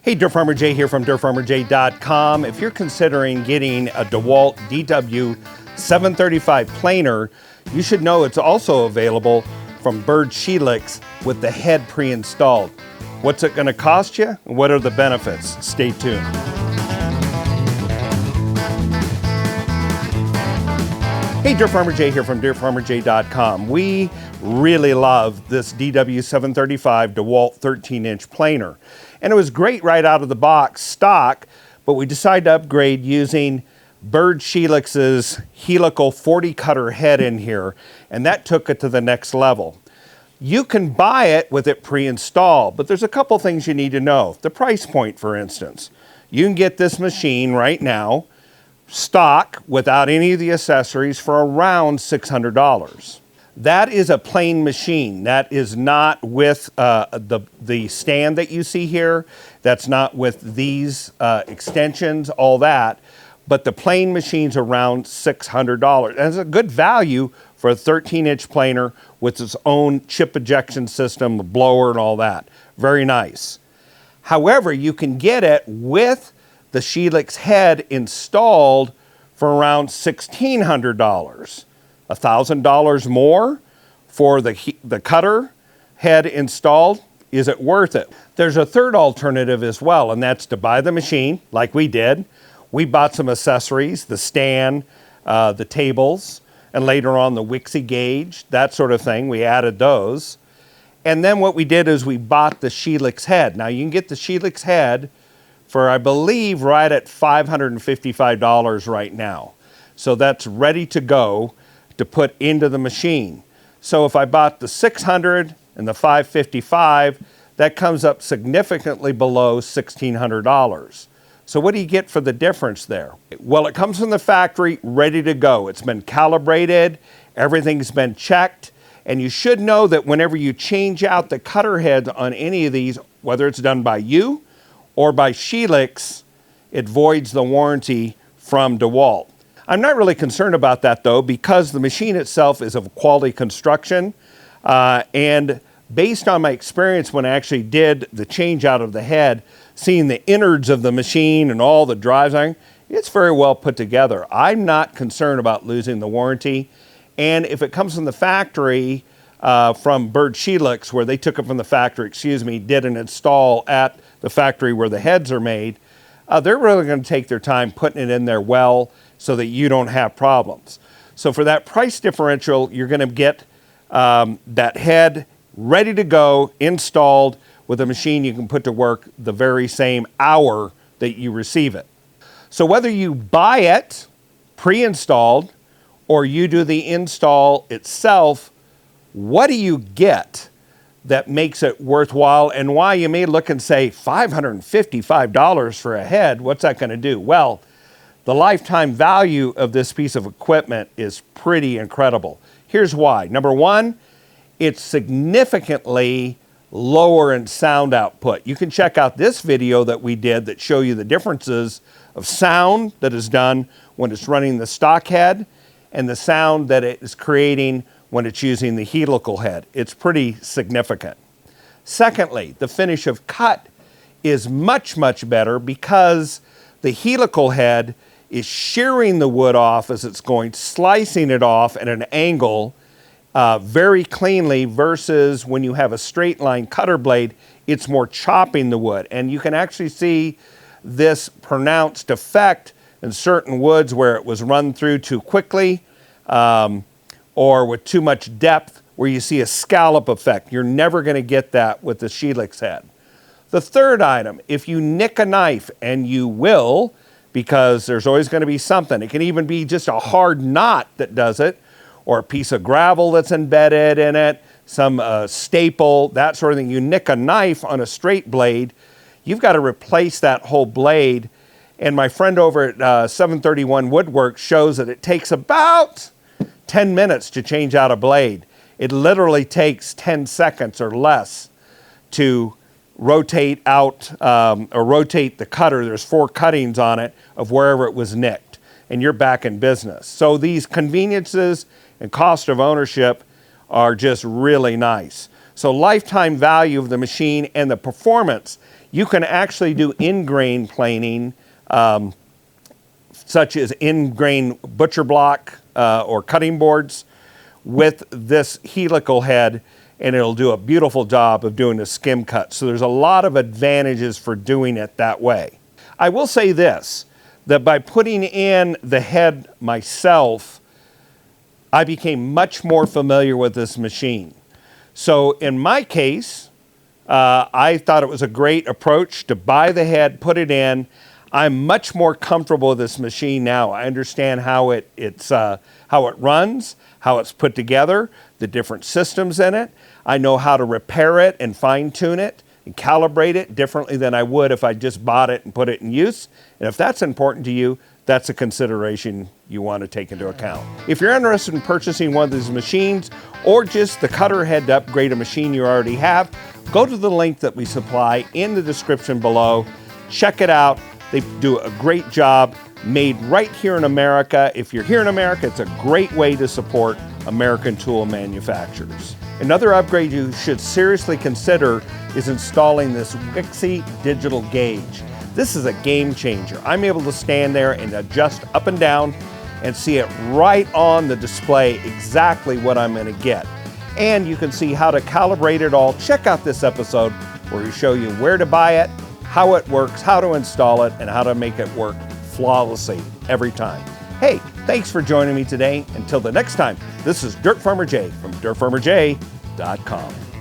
Hey, Dirt Farmer Jay here from dirtfarmerjay.com. If you're considering getting a DeWalt DW735 planer, you should know it's also available from Byrd Shelix with the head pre-installed. What's it going to cost you? And what are the benefits? Stay tuned. Hey, Dirt Farmer Jay here from dirtfarmerjay.com. We really love this DW735 DeWalt 13-inch planer. And it was great right out of the box stock, but we decided to upgrade using Byrd Shelix's Helical 40 cutter head in here, and that took it to the next level. You can buy it with it pre-installed, but there's a couple things you need to know. The price point, for instance. You can get this machine right now, stock, without any of the accessories, for around $600. That is a plain machine. That is not with the stand that you see here. That's not with these extensions, all that. But the plain machine's around $600. And it's a good value for a 13-inch planer with its own chip ejection system, blower, and all that. Very nice. However, you can get it with the Shelix head installed for around $1,600. $1,000 more for the cutter head installed. Is it worth it? There's a third alternative as well, and that's to buy the machine like we did. We bought some accessories, the stand, the tables, and later on the Wixie gauge, that sort of thing. We added those. And then what we did is we bought the Shelix head. Now you can get the Shelix head for, I believe, right at $555 right now. So that's ready to go to put into the machine. So if I bought the $600 and the $555, that comes up significantly below $1,600. So what do you get for the difference there? Well, it comes from the factory ready to go. It's been calibrated, everything's been checked, and you should know that whenever you change out the cutter heads on any of these, whether it's done by you or by Shelix, it voids the warranty from DeWalt. I'm not really concerned about that though, because the machine itself is of quality construction, and based on my experience when I actually did the change out of the head, seeing the innards of the machine and all the drives, it's very well put together. I'm not concerned about losing the warranty, and if it comes from the factory, from Byrd Shelix, where they took it from the factory, did an install at the factory where the heads are made, they're really going to take their time putting it in there well, so that you don't have problems. So for that price differential, you're going to get that head ready to go, installed with a machine you can put to work the very same hour that you receive it. So whether you buy it pre-installed or you do the install itself, what do you get that makes it worthwhile, and why you may look and say, $555 for a head, what's that going to do? Well, the lifetime value of this piece of equipment is pretty incredible. Here's why. Number one, it's significantly lower in sound output. You can check out this video that we did that show you the differences of sound that is done when it's running the stock head and the sound that it is creating when it's using the helical head. It's pretty significant. Secondly, the finish of cut is much, much better because the helical head is shearing the wood off as it's going, slicing it off at an angle very cleanly, versus when you have a straight line cutter blade, it's more chopping the wood. And you can actually see this pronounced effect in certain woods where it was run through too quickly or with too much depth, where you see a scallop effect. You're never going to get that with the Shelix head. The third item, if you nick a knife, and you will, because there's always going to be something. It can even be just a hard knot that does it, or a piece of gravel that's embedded in it, some staple, that sort of thing. You nick a knife on a straight blade, you've got to replace that whole blade. And my friend over at 731 Woodworks shows that it takes about 10 minutes to change out a blade. It literally takes 10 seconds or less to rotate out or rotate the cutter. There's 4 cuttings on it of wherever it was nicked, and you're back in business. So these conveniences and cost of ownership are just really nice. So lifetime value of the machine and the performance, You can actually do in-grain planing, such as in-grain butcher block or cutting boards with this helical head, and it'll do a beautiful job of doing a skim cut. So there's a lot of advantages for doing it that way. I will say this, that by putting in the head myself, I became much more familiar with this machine. So in my case, I thought it was a great approach to buy the head, put it in. I'm much more comfortable with this machine now. I understand how it runs, how it's put together, the different systems in it. I know how to repair it and fine tune it and calibrate it differently than I would if I just bought it and put it in use. And if that's important to you, that's a consideration you want to take into account. If you're interested in purchasing one of these machines or just the cutter head to upgrade a machine you already have, go to the link that we supply in the description below. Check it out. They do a great job, made right here in America. If you're here in America, it's a great way to support American tool manufacturers. Another upgrade you should seriously consider is installing this Wixie digital gauge. This is a game changer. I'm able to stand there and adjust up and down and see it right on the display exactly what I'm going to get. And you can see how to calibrate it all. Check out this episode where we show you where to buy it, how it works, how to install it, and how to make it work flawlessly every time. Hey, thanks for joining me today. Until the next time, this is Dirt Farmer Jay from dirtfarmerjay.com.